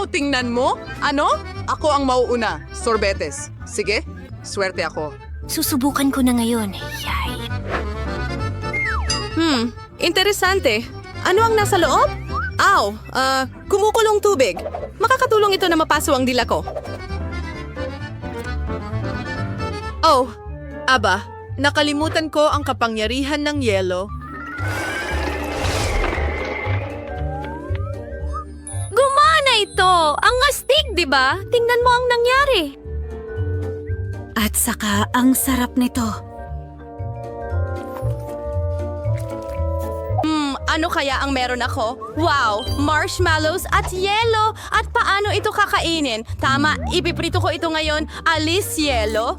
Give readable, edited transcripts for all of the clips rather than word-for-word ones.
tingnan mo. Ano? Ako ang mauuna. Sorbetes. Sige, swerte ako. Susubukan ko na ngayon. Yay. Interesante. Ano ang nasa loob? Kumukulong tubig. Makakatulong ito na mapaso ang dila ko. Oh, aba, nakalimutan ko ang kapangyarihan ng yelo. Gumana ito! Ang astig, di ba? Tingnan mo ang nangyari. At saka, ang sarap nito. Ano kaya ang meron ako? Wow! Marshmallows at yelo! At paano ito kakainin? Tama, ipiprito ko ito ngayon. Alis yelo.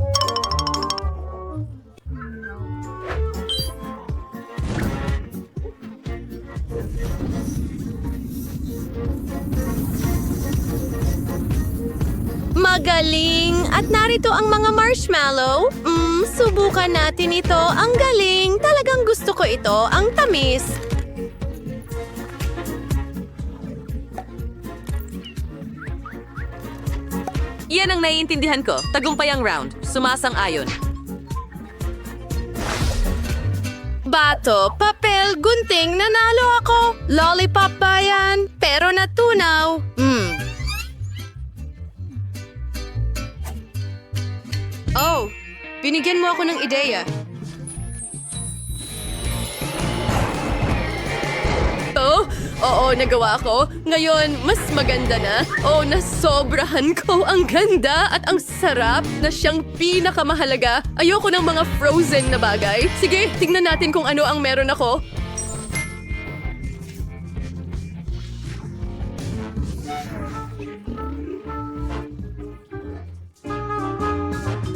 Magaling! At narito ang mga marshmallow. Subukan natin ito. Ang galing! Talagang gusto ko ito. Ang tamis. Yan ang naiintindihan ko. Tagumpay ang round. Sumasang-ayon. Bato, papel, gunting, nanalo ako. Lollipop ba yan? Pero natunaw. Oh, binigyan mo ako ng ideya. Oh, oo, nagawa ko. Ngayon, mas maganda na. Oh, nasobrahan ko. Ang ganda at ang sarap na siyang pinakamahalaga. Ayoko ng mga frozen na bagay. Sige, tingnan natin kung ano ang meron ako.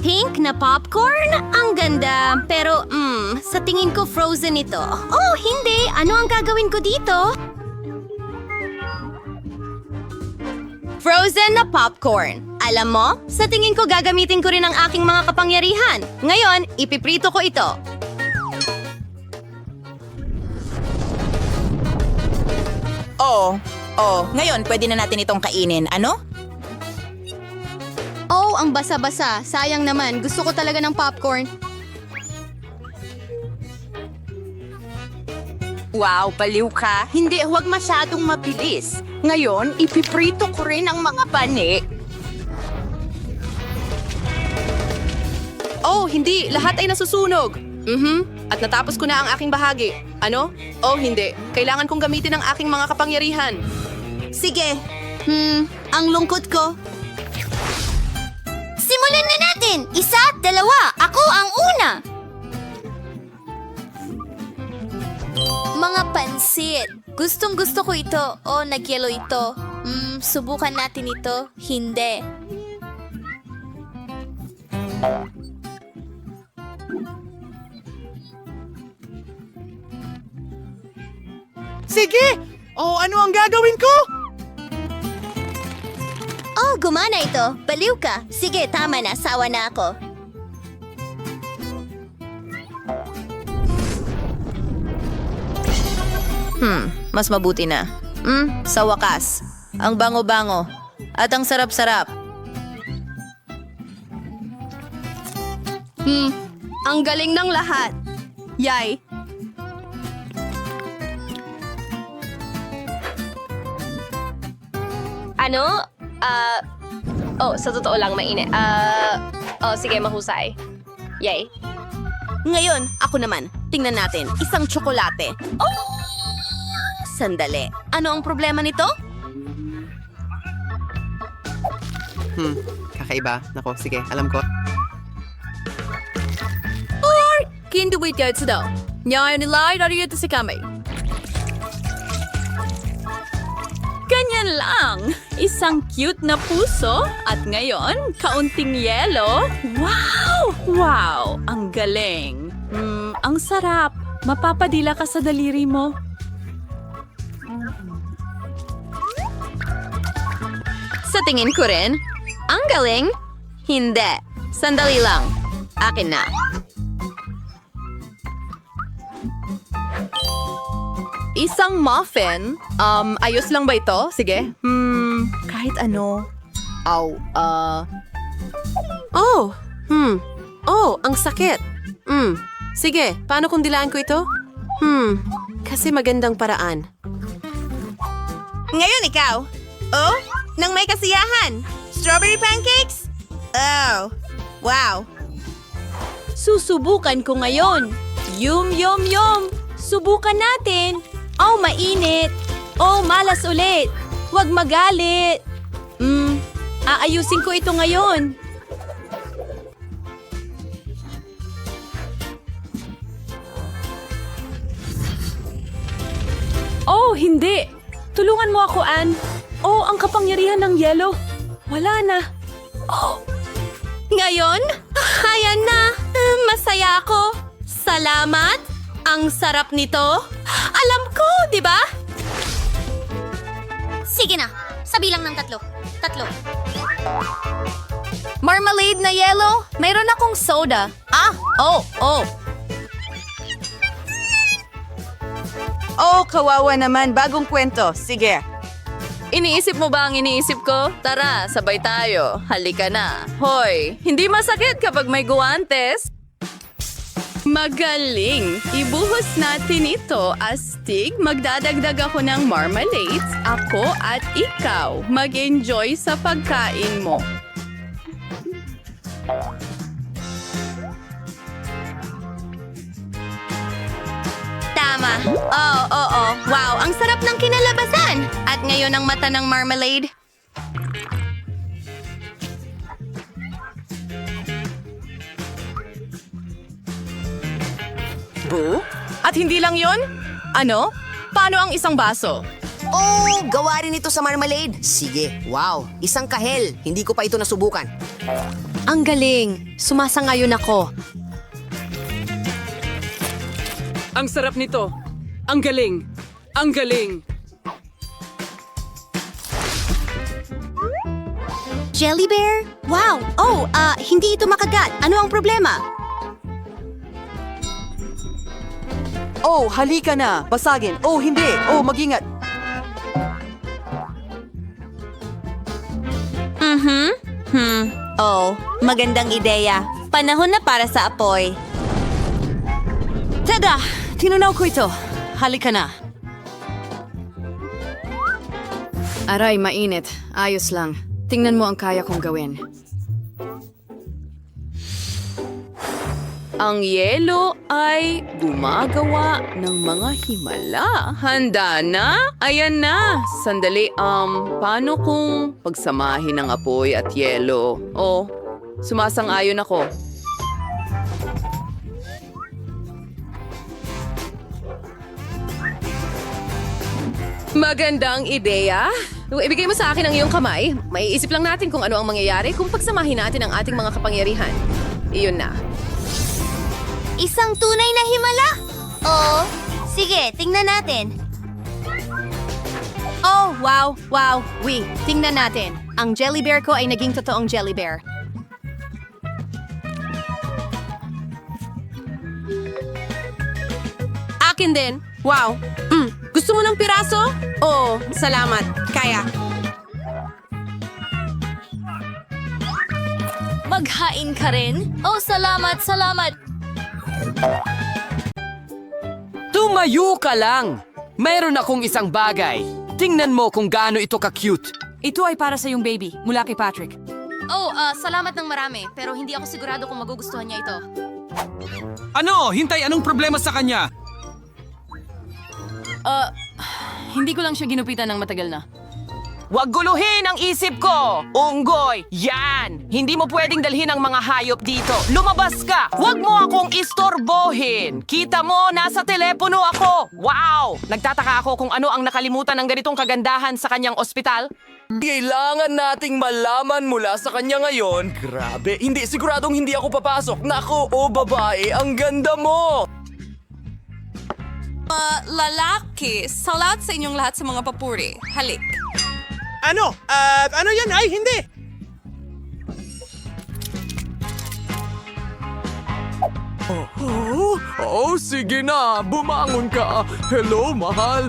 Pink na popcorn? Ang ganda. Pero, sa tingin ko frozen ito. Oh, hindi. Ano ang gagawin ko dito? Frozen na popcorn. Alam mo, sa tingin ko gagamitin ko rin ang aking mga kapangyarihan. Ngayon, ipiprito ko ito. Ngayon pwede na natin itong kainin. Ano? Oh, ang basa-basa. Sayang naman. Gusto ko talaga ng popcorn. Wow, baliw ka. Hindi, huwag masyadong mabilis. Ngayon, ipiprito ko rin ang mga bani. Oh, hindi. Lahat ay nasusunog. At natapos ko na ang aking bahagi. Ano? Oh, hindi. Kailangan kong gamitin ang aking mga kapangyarihan. Sige. Ang lungkot ko. Simulan na natin! 1, 2, ako ang una! Mga pansit. Gustong gusto ko ito. O, nagyelo ito. Subukan natin ito. Hindi. Sige! Oh, ano ang gagawin ko? Oh, gumana ito. Baliw ka. Sige, tama na. Sawa na ako. Mas mabuti na. Sa wakas. Ang bango-bango. At ang sarap-sarap. Ang galing ng lahat. Yay! Ano? Sa totoo lang, mainit. Sige, mahusay. Yay. Ngayon, ako naman. Tingnan natin. Isang tsokolate. Oh! Sandali. Ano ang problema nito? Kakaiba. Nako, sige, alam ko. Kinduwit ka ito daw. Ngayon nilay, narito si kami. Ganyan lang. Isang cute na puso. At ngayon, kaunting yelo. Wow! Wow! Ang galing. Ang sarap. Mapapadila ka sa daliri mo. Sa tingin ko rin, ang galing. Hindi. Sandali lang. Akin na. Isang muffin? Ayos lang ba ito? Sige. Kahit kahit ano. Ang sakit. Sige, paano kung dilaan ko ito? Kasi magandang paraan. Ngayon ikaw. Oh, nang may kasiyahan. Strawberry pancakes? Oh, wow. Susubukan ko ngayon. Yum, yum, yum. Subukan natin. Oh, mainit. Oh, malas ulit. Huwag magalit. Aayusin ko ito ngayon. Oh, hindi. Tulungan mo ako, Ann. Oh, ang kapangyarihan ng yelo. Wala na. Oh. Ngayon, ayan na. Masaya ako. Salamat. Ang sarap nito. Alam ko, di ba? Sige na. Sabilang ng 3. 3. Marmalade na yellow? Mayroon akong soda. Oh. Oh, kawawa naman. Bagong kwento. Sige. Iniisip mo ba ang iniisip ko? Tara, sabay tayo. Halika na. Hoy, hindi masakit kapag may guwantes. Magaling! Ibuhos natin ito, astig. Magdadagdag ako ng marmalades. Ako at ikaw. Mag-enjoy sa pagkain mo. Tama. Oo. Wow, ang sarap ng kinalabasan. At ngayon ang mata ng marmalade. At hindi lang yon? Ano? Paano ang isang baso? Oh, gawa rin ito sa marmalade. Sige, wow. Isang kahel. Hindi ko pa ito nasubukan. Ang galing. Sumasangayon ako. Ang sarap nito. Ang galing. Ang galing. Jelly Bear? Wow! Oh, hindi ito makagat. Ano ang problema? Oh, halika na. Basagin. Oh, hindi. Oh, mag-ingat. Oh, magandang ideya. Panahon na para sa apoy. Tada! Tinunaw ko ito. Halika na. Aray, mainit. Ayos lang. Tingnan mo ang kaya kong gawin. Ang yelo ay gumagawa ng mga himala. Handa na? Ayan na. Sandali, paano kung pagsamahin ng apoy at yelo? Oh, sumasang-ayon ako. Magandang ideya. Ibigay mo sa akin ang iyong kamay. Maiisip lang natin kung ano ang mangyayari kung pagsamahin natin ang ating mga kapangyarihan. Iyon na. Isang tunay na himala? Oo. Sige, tingnan natin. Oh, wow. Tingnan natin. Ang jelly bear ko ay naging totoong jelly bear. Akin din. Wow. Gusto mo ng piraso? Oo, salamat. Kaya. Maghain ka rin? Oh, salamat. Tumayo ka lang! Mayroon akong isang bagay. Tingnan mo kung gaano ito ka-cute. Ito ay para sa iyong baby, mula kay Patrick. Oh, salamat ng marami. Pero hindi ako sigurado kung magugustuhan niya ito. Ano? Hintay, anong problema sa kanya? Hindi ko lang siya ginupitan ng matagal na. Huwag guluhin ang isip ko! Unggoy! Yan! Hindi mo pwedeng dalhin ang mga hayop dito. Lumabas ka! Huwag mo akong istorbohin! Kita mo, nasa telepono ako! Wow! Nagtataka ako kung ano ang nakalimutan ng ganitong kagandahan sa kanyang ospital. Kailangan nating malaman mula sa kanya ngayon. Grabe, hindi siguradong hindi ako papasok. Nako, babae, ang ganda mo! Lalaki, salat sa inyong lahat sa mga papuri. Halik. Ano? Ano yan? Ay, hindi! Sige na. Bumangon ka. Hello, mahal.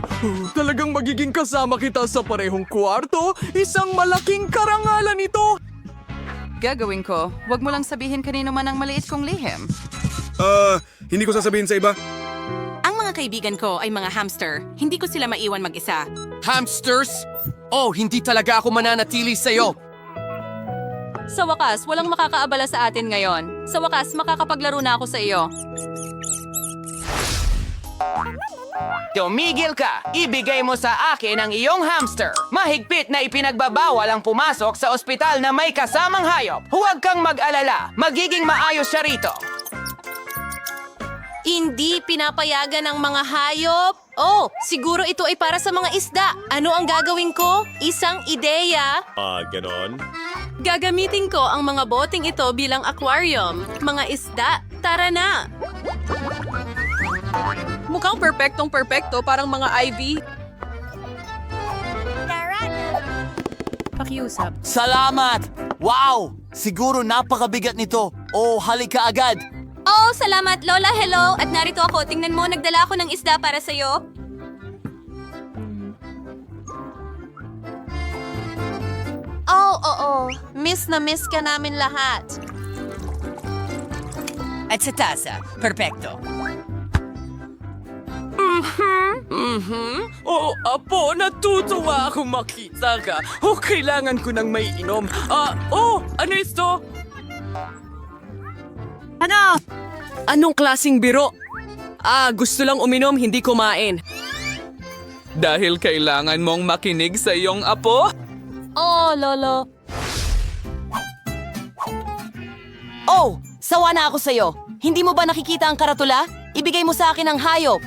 Talagang magiging kasama kita sa parehong kwarto? Isang malaking karangalan ito. Gagawin ko. Huwag mo lang sabihin kanino man ang maliit kong lihim. Hindi ko sasabihin sa iba. Ang mga kaibigan ko ay mga hamster. Hindi ko sila maiwan mag-isa. Hamsters? Oh, hindi talaga ako mananatili sa'yo. Sa wakas, walang makakaabala sa atin ngayon. Sa wakas, makakapaglaro na ako sa iyo. Tumigil ka! Ibigay mo sa akin ang iyong hamster. Mahigpit na ipinagbabawal ang pumasok sa ospital na may kasamang hayop. Huwag kang mag-alala. Magiging maayos siya rito. Hindi pinapayagan ng mga hayop. Oh, siguro ito ay para sa mga isda. Ano ang gagawin ko? Isang ideya. Ganon? Gagamitin ko ang mga boting ito bilang aquarium. Mga isda, tara na! Mukhang perpektong-perpekto, parang mga ivy. Pakiusap. Salamat! Wow! Siguro napakabigat nito. Oh, halika agad. Oh, salamat, Lola. Hello. At narito ako. Tingnan mo, nagdala ako ng isda para sa'yo. Oo. Miss na miss ka namin lahat. At sa tasa, perfecto. Oh, Apo, natutuwa akong makita ka. Oh, kailangan ko ng may inom. Ano ito? Anong klasing biro? Gusto lang uminom, hindi kumain. Dahil kailangan mong makinig sa iyong apo? Oh, Lolo. Oh, sawa na ako sa'yo. Hindi mo ba nakikita ang karatula? Ibigay mo sa akin ang hayop.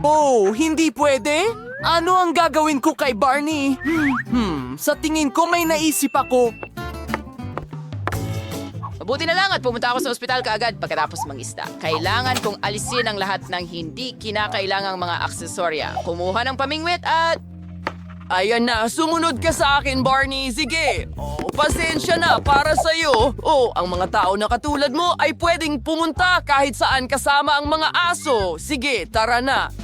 Oh, hindi pwede? Ano ang gagawin ko kay Barney? Sa tingin ko may naisip ako. Mabuti na lang at pumunta ako sa ospital kaagad pagkatapos mangisda. Kailangan kong alisin ang lahat ng hindi kinakailangang mga aksesorya. Kumuha ng pamingwit at... Ayan na, sumunod ka sa akin, Barney. Sige. Oh, pasensya na para sa'yo. Oh, ang mga tao na katulad mo ay pwedeng pumunta kahit saan kasama ang mga aso. Sige, tara na.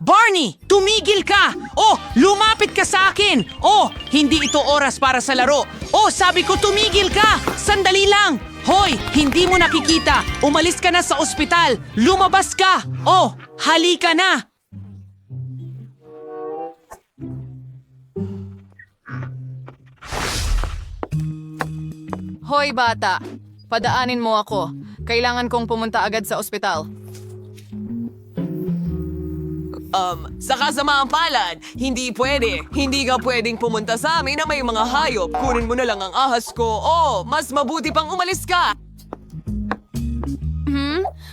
Barney! Tumigil ka! Oh, lumapit ka sa akin! Oh, hindi ito oras para sa laro. Oh, sabi ko tumigil ka! Sandali lang! Hoy, hindi mo nakikita! Umalis ka na sa ospital! Lumabas ka! Oh, halika na! Hoy, bata. Padaanin mo ako. Kailangan kong pumunta agad sa ospital. Sa kasamaang palad, hindi pwede. Hindi ka pwedeng pumunta sa amin na may mga hayop. Kunin mo na lang ang ahas ko. Oh, mas mabuti pang umalis ka.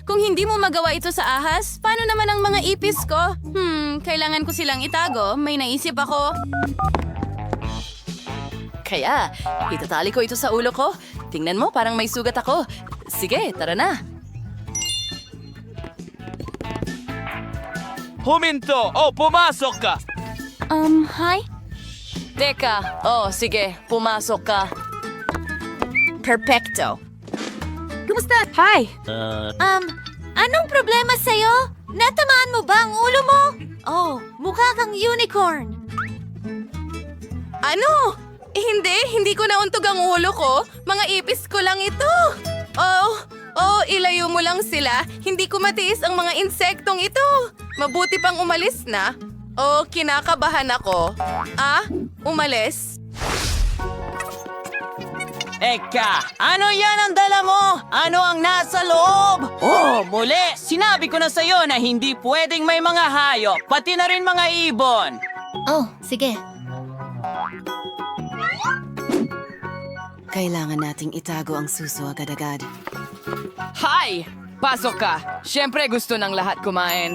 Kung hindi mo magawa ito sa ahas, paano naman ang mga ipis ko? Kailangan ko silang itago. May naisip ako. Kaya, itatali ko ito sa ulo ko. Tingnan mo, parang may sugat ako. Sige, tara na. Huminto! Oh, pumasok ka! Hi? Teka, sige, pumasok ka. Perfecto. Kumusta? Hi. Anong problema sa'yo? Natamaan mo ba ang ulo mo? Oh, mukha kang unicorn. Ano? Hindi ko nauntog ang ulo ko. Mga ipis ko lang ito. Ilayo mo lang sila. Hindi ko matiis ang mga insektong ito. Mabuti pang umalis na. Kinakabahan ako. Umalis? Eka, ano yan ang dala mo? Ano ang nasa loob? Oh, muli! Sinabi ko na sa'yo na hindi pwedeng may mga hayop, pati na rin mga ibon. Oh, sige. Kailangan nating itago ang suso agad-agad. Hi! Pasok ka. Siyempre gusto ng lahat kumain.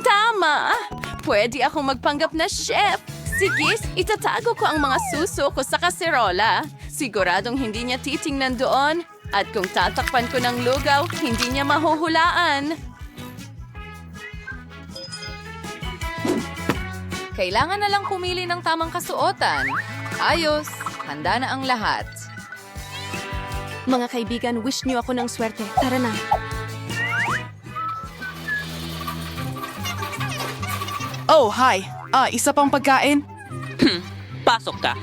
Tama! Pwede akong magpanggap na chef. Sige, itatago ko ang mga suso ko sa kaserola. Siguradong hindi niya titingnan doon. At kung tatakpan ko ng lugaw, hindi niya mahuhulaan. Kailangan na lang pumili ng tamang kasuotan. Ayos, handa na ang lahat. Mga kaibigan, wish niyo ako ng swerte. Tara na. Oh, hi. Isa pang pagkain? Pasok ka.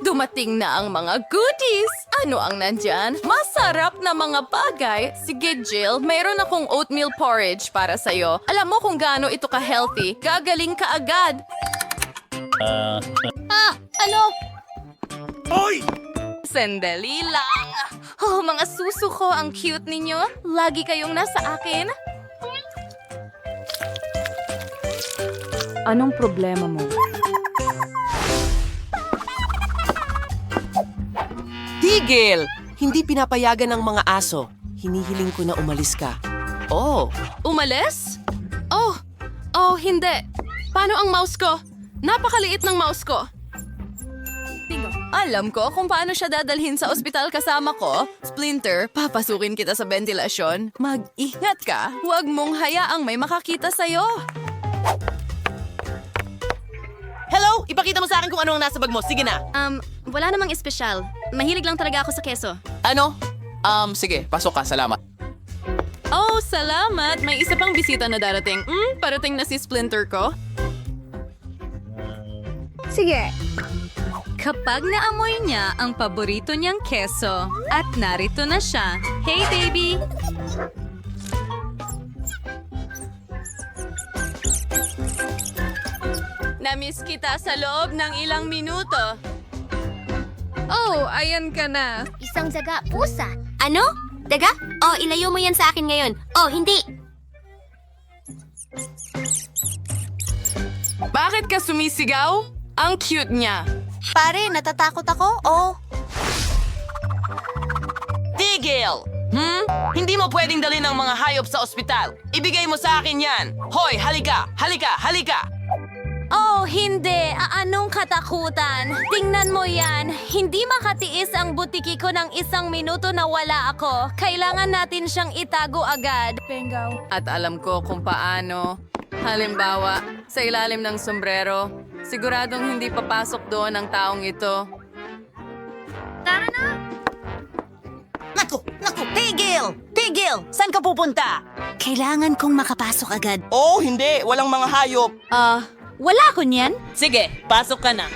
Dumating na ang mga goodies! Ano ang nandyan? Masarap na mga bagay! Sige, Jill, mayroon akong oatmeal porridge para sa'yo. Alam mo kung gaano ito ka-healthy. Gagaling ka agad! Ano? Hoy! Sandali lang! Oh, mga suso ko, ang cute ninyo. Lagi kayong nasa akin. Anong problema mo? Tigil! Hindi pinapayagan ng mga aso. Hinihiling ko na umalis ka. Oh, Umalis? Oh, hindi. Paano ang mouse ko? Napakaliit ng mouse ko. Alam ko kung paano siya dadalhin sa ospital kasama ko. Splinter, papasukin kita sa ventilasyon. Mag-ingat ka. Huwag mong hayaang may makakita sa'yo. Hello? Ipakita mo sa akin kung ano ang nasa bag mo. Sige na. Wala namang espesyal. Mahilig lang talaga ako sa keso. Ano? Sige, pasok ka. Salamat. Oh, salamat! May isa pang bisita na darating. Parating na si Splinter ko. Sige. Kapag naamoy niya ang paborito niyang keso, at narito na siya. Hey, baby! Namiss kita sa loob ng ilang minuto. Oh, ayan ka na. Isang daga, pusa. Ano? Daga? Oh, ilayo mo yan sa akin ngayon. Oh, hindi. Bakit ka sumisigaw? Ang cute niya. Pare, natatakot ako? Oh. Tigil! Hindi mo pwedeng dalhin ang mga hayop sa ospital. Ibigay mo sa akin yan. Hoy, halika! Halika! Halika! Oh, hindi. Anong katakutan? Tingnan mo yan. Hindi makatiis ang butiki ko ng 1 minuto na wala ako. Kailangan natin siyang itago agad. Bengaw. At alam ko kung paano. Halimbawa, sa ilalim ng sombrero, siguradong hindi papasok doon ang taong ito. Tara na! Naku! Tigil! Tigil! Saan ka pupunta? Kailangan kong makapasok agad. Oh, hindi! Walang mga hayop! Wala ko niyan. Sige, pasok ka na.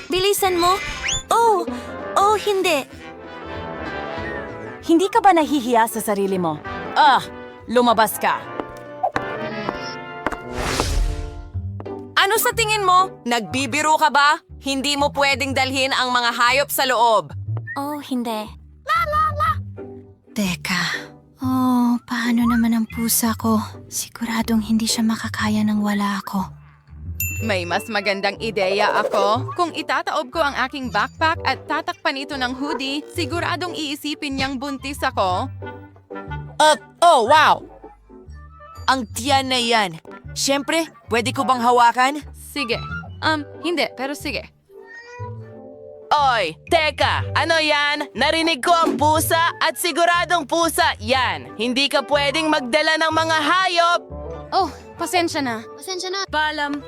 Bilisan mo. Oh, hindi. Hindi ka ba nahihiya sa sarili mo? Lumabas ka. Ano sa tingin mo? Nagbibiro ka ba? Hindi mo pwedeng dalhin ang mga hayop sa loob. Oh, hindi. Teka. Oh, paano naman ang pusa ko? Siguradong hindi siya makakaya nang wala ako. May mas magandang ideya ako. Kung itataob ko ang aking backpack at tatakpan ito ng hoodie, siguradong iisipin niyang buntis ako. Oh, wow! Ang tiyan na yan. Siyempre, pwede ko bang hawakan? Sige. Hindi, pero sige. Oy, teka, ano yan? Narinig ko ang pusa at siguradong pusa yan. Hindi ka pwedeng magdala ng mga hayop. Oh, pasensya na. Paalam.